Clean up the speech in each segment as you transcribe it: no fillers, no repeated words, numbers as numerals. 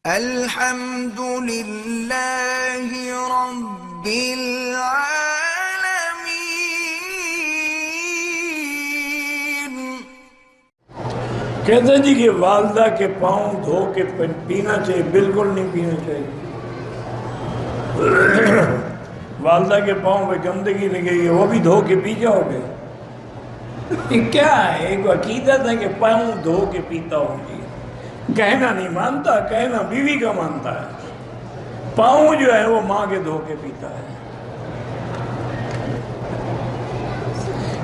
الحمد للہ رب العالمین۔ کہتے جی کہ والدہ کے پاؤں دھو کے پینا چاہیے، بالکل نہیں پینا چاہیے۔ والدہ کے پاؤں پہ گندگی لگے گی، وہ بھی دھو کے پی جاؤ گے؟ یہ کیا ہے؟ ایک عقیدت ہے کہ پاؤں دھو کے پیتا ہوں گی، کہنا نہیں مانتا، کہنا بیوی کا مانتا ہے۔ پاؤں جو ہے وہ ماں کے دھو کے پیتا ہے۔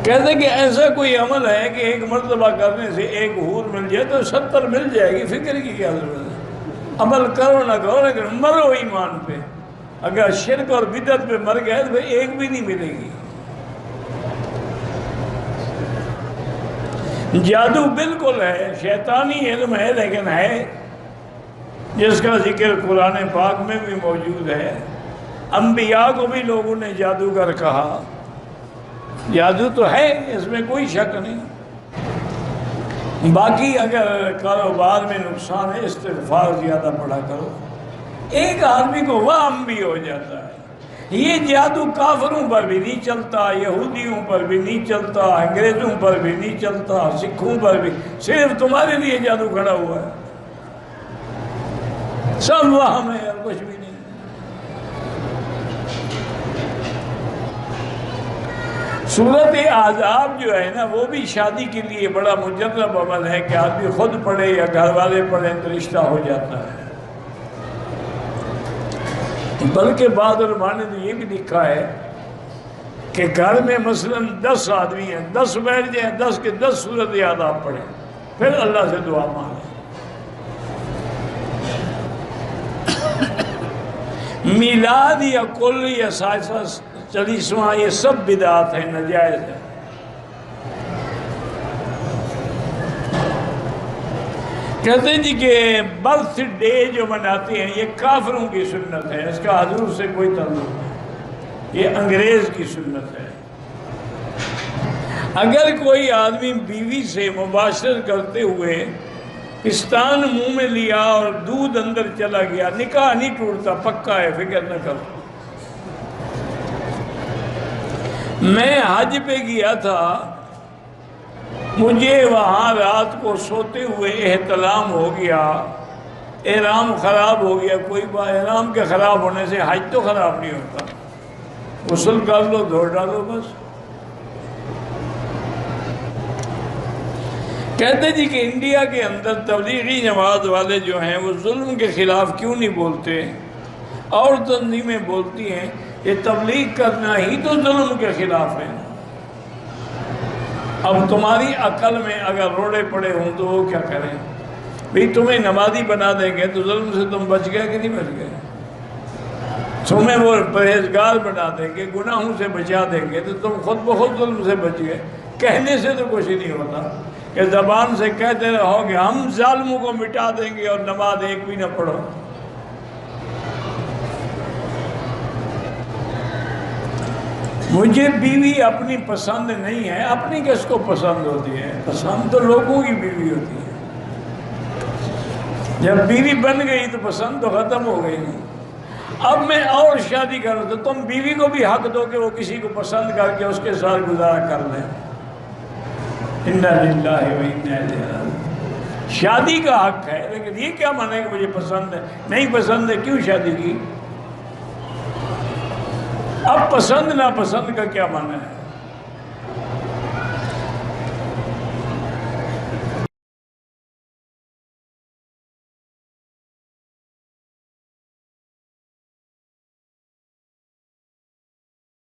کہتے کہ ایسا کوئی عمل ہے کہ ایک مرتبہ کرنے سے ایک حور مل جائے تو 70 مل جائے گی، فکر کی کیا ضرورت ہے؟ عمل کرو نہ کرو لیکن مرو ایمان پہ۔ اگر شرک اور بدعت پہ مر گئے تو ایک بھی نہیں ملے گی۔ جادو بالکل ہے، شیطانی علم ہے، لیکن ہے جس کا ذکر قرآن پاک میں بھی موجود ہے۔ انبیاء کو بھی لوگوں نے جادوگر کہا۔ جادو تو ہے، اس میں کوئی شک نہیں۔ باقی اگر کاروبار میں نقصان ہے، استغفار زیادہ پڑھا کرو۔ ایک آدمی کو وہم بھی ہو جاتا ہے۔ یہ جادو کافروں پر بھی نہیں چلتا، یہودیوں پر بھی نہیں چلتا، انگریزوں پر بھی نہیں چلتا، سکھوں پر بھی، صرف تمہارے لیے جادو کھڑا ہوا ہے۔ سب وہم ہے اور کچھ بھی نہیں۔ سورت احزاب جو ہے نا، وہ بھی شادی کے لیے بڑا مجرب عمل ہے کہ آدمی خود پڑھے یا گھر والے پڑھیں تو رشتہ ہو جاتا ہے۔ بلکہ بعض علماء نے تو یہ بھی لکھا ہے کہ گھر میں مثلا 10 آدمی ہیں، 10 بیٹھ جائیں، 10 کے 10 سورت احزاب پڑھیں، پھر اللہ سے دعا مانگیں۔ میلاد یا کل یا سائسہ چالیسواں، یہ سب بدعات ہیں، ناجائز ہیں۔ کہتے ہیں جی کہ برتھ ڈے جو مناتے ہیں یہ کافروں کی سنت ہے، اس کا حضور سے کوئی تعلق نہیں، یہ انگریز کی سنت ہے۔ اگر کوئی آدمی بیوی سے مباشرت کرتے ہوئے پستان منہ میں لیا اور دودھ اندر چلا گیا، نکاح نہیں ٹوٹتا، پکا ہے، فکر نہ کرو۔ میں حج پہ گیا تھا، مجھے وہاں رات کو سوتے ہوئے احتلام ہو گیا، احرام خراب ہو گیا۔ کوئی بات، احرام کے خراب ہونے سے حج تو خراب نہیں ہوتا، غسل کر لو، دھو ڈالو بس۔ کہتے جی کہ انڈیا کے اندر تبلیغی جماعت والے جو ہیں وہ ظلم کے خلاف کیوں نہیں بولتے؟ اور تنظیمیں بولتی ہیں یہ تبلیغ کرنا ہی تو ظلم کے خلاف ہے۔ اب تمہاری عقل میں اگر روڑے پڑے ہوں تو وہ کیا کریں؟ بھئی تمہیں نمازی بنا دیں گے تو ظلم سے تم بچ گئے کہ نہیں بچ گئے؟ تمہیں وہ پرہیزگار بنا دیں گے، گناہوں سے بچا دیں گے تو تم خود بخود ظلم سے بچ گئے۔ کہنے سے تو کچھ نہیں ہوتا کہ زبان سے کہتے رہو کہ ہم ظالموں کو مٹا دیں گے اور نماز ایک بھی نہ پڑھو۔ مجھے بیوی اپنی پسند نہیں ہے، اپنی کس کو پسند ہوتی ہے؟ پسند تو لوگوں کی بیوی ہوتی ہے۔ جب بیوی بن گئی تو پسند تو ختم ہو گئی نہیں۔ اب میں اور شادی کروں تو تم بیوی کو بھی حق دو کہ وہ کسی کو پسند کر کے اس کے ساتھ گزارا کر لیں۔ انا للہ و انا الیہ راجعون۔ شادی کا حق ہے، لیکن یہ کیا مانے کہ مجھے پسند ہے؟ نہیں پسند ہے، کیوں شادی کی؟ اب پسند ناپسند کا کیا معنی ہے؟